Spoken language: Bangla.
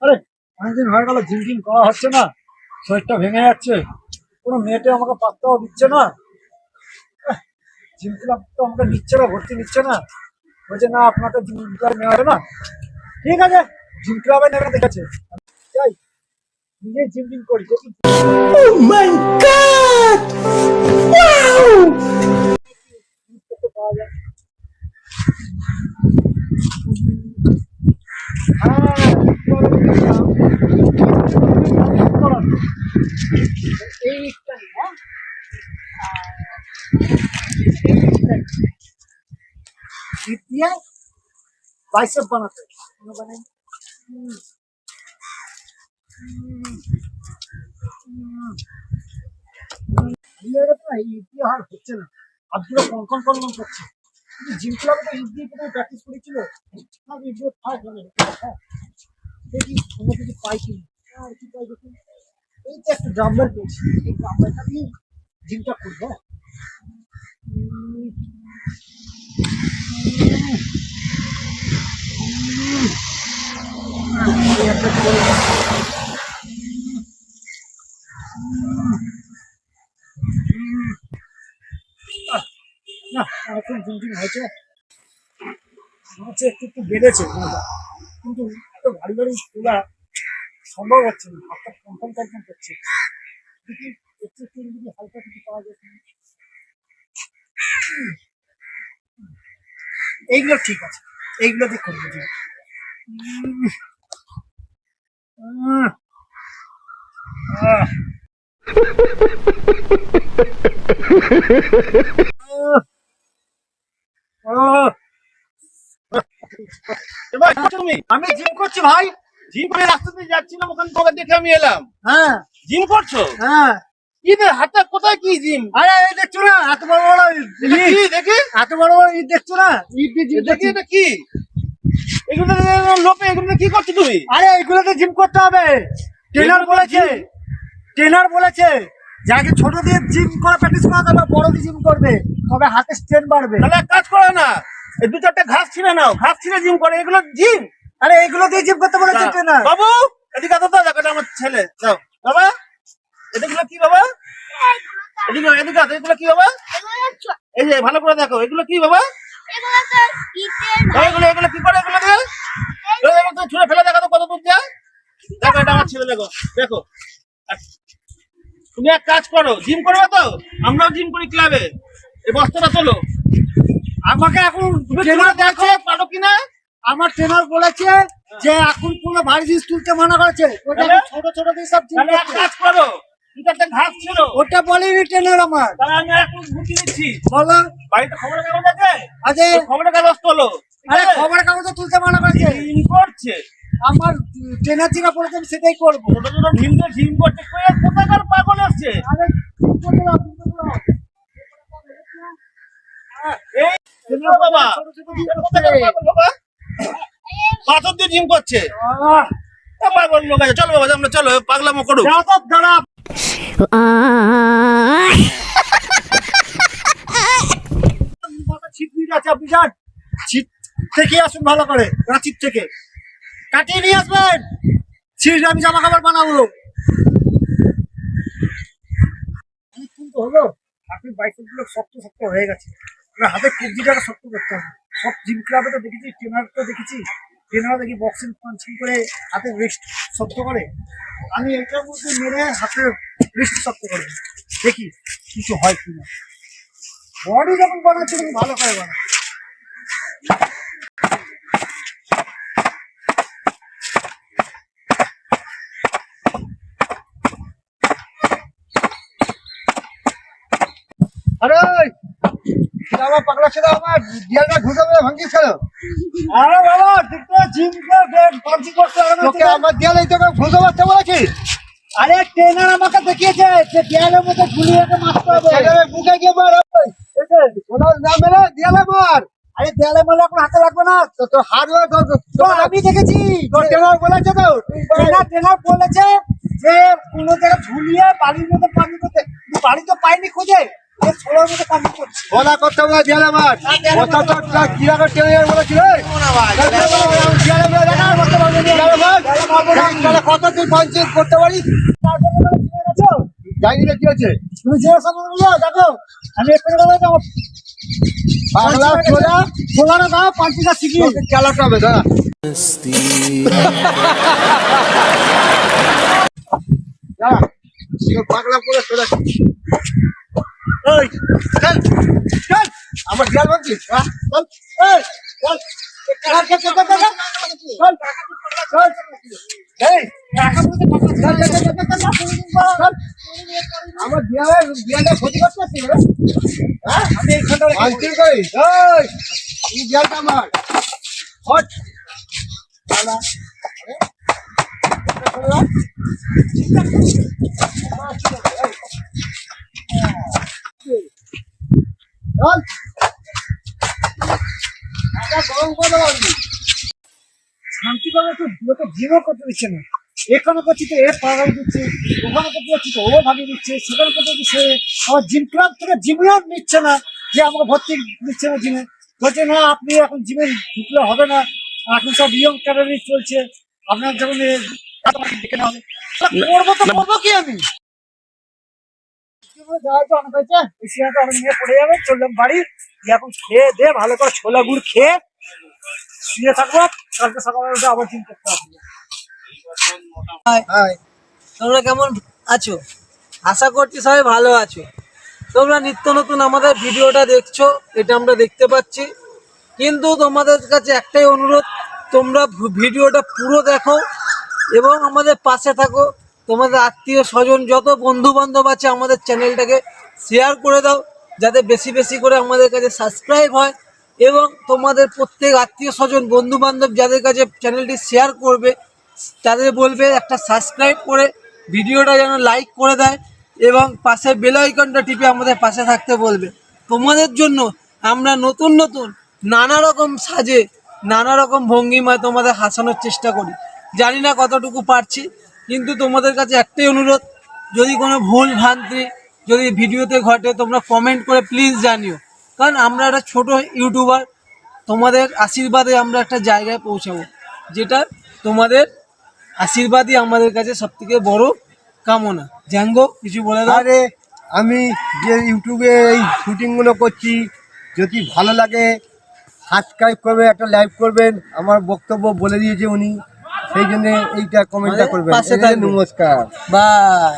আরে অনেকদিন হয়ে গেল জিম টিম করা হচ্ছে না, শরীরটা ভেঙে যাচ্ছে। কোনো মেয়েটে আমাকে পাত্তাও দিচ্ছে না। জিম ক্লাব তো আমাকে নিচ্ছে না, ভর্তি নিচ্ছে না। বলছে না আপনাকে জিম ক্লাব নেওয়া হবে না। ঠিক আছে, জিম ক্লাবে নেবে দেখেছে, যাই নিজে জিম টিম করি দেখি। Oh my God! Wow! পাওয়া যায়। হ্যাঁ, এইটাই হ্যাঁ শীত দিয়ে বাইসেপ বানাতে মানে ঈদ দিয়ে আর হচ্ছে না, হাতগুলো কনকন কনকন করছে। জিম ক্লাবে তো ঈদ দিয়ে কোথায় প্র্যাকটিস করেছিল, ঈদ দিয়ে থাক মানে হ্যাঁ দেখি অন্য কিছু পাই কিনা। আর কি পাই দেখি, এই যে একটা ড্রাম্বেল পেয়েছি, এই ড্রাম্বেলটা দিয়ে জিমটা করবো। না এখন জিম টিম হয়েছে, হচ্ছে একটু একটু বেড়েছে কিন্তু এত ভারী ভারী তোলা সম্ভব হচ্ছে না, হাতটা কনফার্ম কনফার্ম করছে। দেখি একটু একটু যদি হালকা কিছু পাওয়া যায়। এইগুলো ঠিক আছে, এইগুলো দিয়ে করবো। আমি জিম করছি ভাই। জিম করে রাস্তা দিয়ে যাচ্ছিলাম, ওখানে তোকে দেখে আমি এলাম। হ্যাঁ জিম করছো? হ্যাঁ। কি রে হাতে কোথায় কি জিম? আরে এই দেখছো না এত বড় বড় এটা কি দেখি? এত বড় বড় ঈদ দেখছো না, ঈদ দিয়ে জিম দেখি এটা কি? এগুলো লোপে এগুলো কি করছো তুমি? আরে এইগুলোতে জিম করতে হবে, ট্রেনার বলেছে। ট্রেনার বলেছে যাকে ছোট দিয়ে জিম করা প্র্যাকটিস করা তারপর বড় দিয়ে জিম করবে, তবে হাতে স্ট্রেন বাড়বে। তাহলে এক কাজ করো না, এই দু চারটে ঘাস ছিঁড়ে নাও, ঘাস ছিঁড়ে জিম করে, এগুলো জিম। আরে এইগুলো দিয়ে জিম করতে বলেছে ট্রেনার। বাবু এদিকে আসো তো, দেখো এটা আমার ছেলে। যাও বাবা, এগুলো কি বাবা? এদিকে এদিকে আসো, এগুলো কি বাবা? এই যে ভালো করে দেখো, এগুলো কি বাবা? এগুলো এগুলো কি করে? এগুলো দিয়ে এগুলো ছুঁড়ে ফেলে দেখো তো কত দূর যায়। দেখো এটা আমার ছেলে, দেখো দেখো। তুমি এক কাজ করো, জিম করবে তো? আমরাও জিম করি ক্লাবে। এই বস্তাটা তোলো। আমাকে এখন ট্রেনার দেখো পারো কিনা। আমার ট্রেনার বলেছে যে এখন কোনো ভারী জিনিস তুলতে মানা করেছে, ছোট ছোট দিয়ে সব জিম তাহলে এক কাজ করো, দু চারটে ঘাস ছিল, ওটা বলেনি ট্রেনার আমার। তাহলে আমি এখন বুঝিয়ে দিচ্ছি। বলো বাড়িতে খবরের কাগজ আছে? আরে খবরের কাগজ তোলো। আরে খবরের কাগজে তুলতে মানা করেছে। জিম করছে আমার ট্রেনার যেটা বলেছে আমি সেটাই করবো। ছোট ছোট ঢিমকে জিম করছে, কোথাকার পাগল আসছে। আরে এই বাবা কোথাকার পাগল বাবা, পাথর দিয়ে জিম করছে। পাগল লোক আছে, চলো বাবা আমরা, চলো পাগলামো করুক। দাঁড়া ছিট আছে, আপনি যান ছিট থেকে আসুন ভালো করে, রাঁচির থেকে কাটিয়ে নিয়ে আসবেন। ছিট আমি জামা কাপড় বানাবো। কিন্তু হলো আপনি বাইসেপ গুলো শক্ত শক্ত হয়ে গেছে, হাতে কবজিটাকে শক্ত করতে হবে। সব জিম ক্লাবে তো দেখেছি, ট্রেনার তো দেখেছি, ট্রেনার দেখি বক্সিং পাঞ্চিং করে হাতের রিস্ট শক্ত করে। আমি এটার মধ্যে মেরে হাতের রিস্ট শক্ত করবো, দেখি কিছু হয় কিনা। বডি যখন বানাচ্ছে তুমি ভালো করে বানাও। আরে বাবা পাগলা ছেলে আমার দিয়ালটা ঢুকে ভাঙিয়ে ছিল। আরে বাবা দেখতে জিম পাঞ্চিং করতে তোকে আমার দিয়ালে তোকে ঘুষে মারতে বলেছি। আরে ট্রেনার আমাকে দেখিয়েছে যে দেয়ালের মধ্যে ঝুলিয়ে মারতে হবে। বুকে গিয়ে মার, না মেরে দিয়ালে মার। আরে দেয়ালে মারলে এখন হাতে লাগবে না তো তোর হাত আমি দেখেছি। তোর ট্রেনার বলেছে তো, ট্রেনার বলেছে যে কোনো জায়গায় ঝুলিয়ে বাড়ির মধ্যে পানি করতে, বাড়ি তো পাইনি খুঁজে ছোলার মধ্যে পানি করছে। বলা করতে হবে দিয়ালে মার। ওটা তো কিরাকে ট্রেনার বলেছিল। দিয়ালে মার কত তুই পঞ্চায়েত করতে পারিস? তার জন্য তুমি জিমে গেছো? যাইনি রে, কি হচ্ছে? তুমি জিজ্ঞাসা করো দেখো, আমি এক্ষুনি বলবো আমার পাগলা ছোলা ছোলাটা দাও, পাঁচিটা শিখি। তোকে চালাতে হবে, দাঁড়া। দাঁড়া, তোর পাগলা করে ছোলা। ওই চল, চল, আমার দেয়াল ভাঙছিস, হ্যাঁ? চল, এই, চল। চল, চল, চল, চল, চল, চল, চল, চল। এই, টাকা বলতে কথা চল, চল, চল, চল, চল, চল। আমার দেয়ালের ক্ষতি করতে পারছিস রে? হ্যাঁ? আমি এইখানটা রেখে ভাঙচুর করিস? এই, এই দেয়ালটা আমার। হট। দাঁড়া। আরে, এটা চলে যা। চল। টাকা গরম করে পারবি। শান্তিভাবে একটু লোকে জিমও করতে দিচ্ছে না। এখানে করছি তো এ পাগাই দিচ্ছে, ওখানে করতে যাচ্ছি তো ও ভাগিয়ে দিচ্ছে, সেখানে করতে দিচ্ছে। আমার জিম ক্লাব থেকে জিমেও নিচ্ছে না, যে আমাকে ভর্তি নিচ্ছে না জিমে। বলছে না, আপনি এখন জিমে ঢুকলে হবে না, এখন সব ইয়ং ক্যাটাগরি চলছে, আপনার যেমন দেখে নেওয়া হবে। করবো তো করবো কি আমি? যাওয়ার তো অনেক হয়েছে, বেশি হয়তো অনেক নিয়ে পড়ে যাবে। চললাম বাড়ি, দিয়ে এখন খেয়ে দে ভালো করে ছোলা গুড় খেয়ে শুয়ে থাকবো। কালকে সকালে উঠে আবার জিম করতে হবে। হাই। তোমরা কেমন আছো? আশা করছি সবাই ভালো আছো। তোমরা নিত্য নতুন আমাদের ভিডিওটা দেখছো, এটা আমরা দেখতে পাচ্ছি, কিন্তু তোমাদের কাছে একটাই অনুরোধ, তোমরা ভিডিওটা পুরো দেখো এবং আমাদের পাশে থাকো। তোমাদের আত্মীয় স্বজন যত বন্ধু বান্ধব আছে আমাদের চ্যানেলটাকে শেয়ার করে দাও, যাতে বেশি বেশি করে আমাদের কাছে সাবস্ক্রাইব হয়। এবং তোমাদের প্রত্যেক আত্মীয় স্বজন বন্ধু বান্ধব যাদের কাছে চ্যানেলটি শেয়ার করবে, তাদের বলবে একটা সাবস্ক্রাইব করে ভিডিওটা যেন লাইক করে দেয় এবং পাশে বেল আইকনটা টিপে আমাদের পাশে থাকতে বলবে। তোমাদের জন্য আমরা নতুন নতুন নানা রকম সাজে, নানা রকম ভঙ্গিমায় তোমাদের হাসানোর চেষ্টা করি। জানি না কতটুকু পারছি, কিন্তু তোমাদের কাছে একটাই অনুরোধ, যদি কোনো ভুল ভ্রান্তি যদি ভিডিওতে ঘটে তোমরা কমেন্ট করে প্লিজ জানিও, কারণ আমরা একটা ছোটো ইউটিউবার, তোমাদের আশীর্বাদে আমরা একটা জায়গায় পৌঁছাবো, যেটা তোমাদের আশীর্বাদই আমাদের কাছে সব থেকে বড় কামনা। জ্যাঙ্গো কিছু বলে দাও। আরে, আমি যে ইউটিউবে এই শুটিংগুলো করছি, যদি ভালো লাগে সাবস্ক্রাইব করবে, একটা লাইক করবেন। আমার বক্তব্য বলে দিয়েছে উনি, সেই জন্য এইটা কমেন্টটা করবেন। পাশে থাকবেন। নমস্কার। বাই।